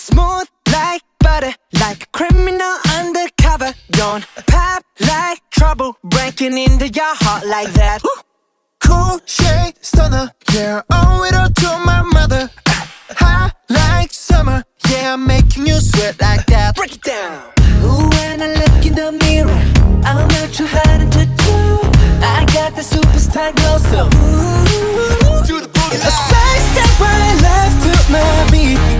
Smooth like butter, like a criminal undercover. Don't pop like trouble, breaking into your heart like that. Cool shade stunner, yeah, owe it all to my mother. Hot like summer, yeah, I'm making you sweat like that. Break it down. Ooh, when I look in the mirror, I'm not too hard to do. I got the superstar glow, so ooh, Do the boogie a side step right left to my beat.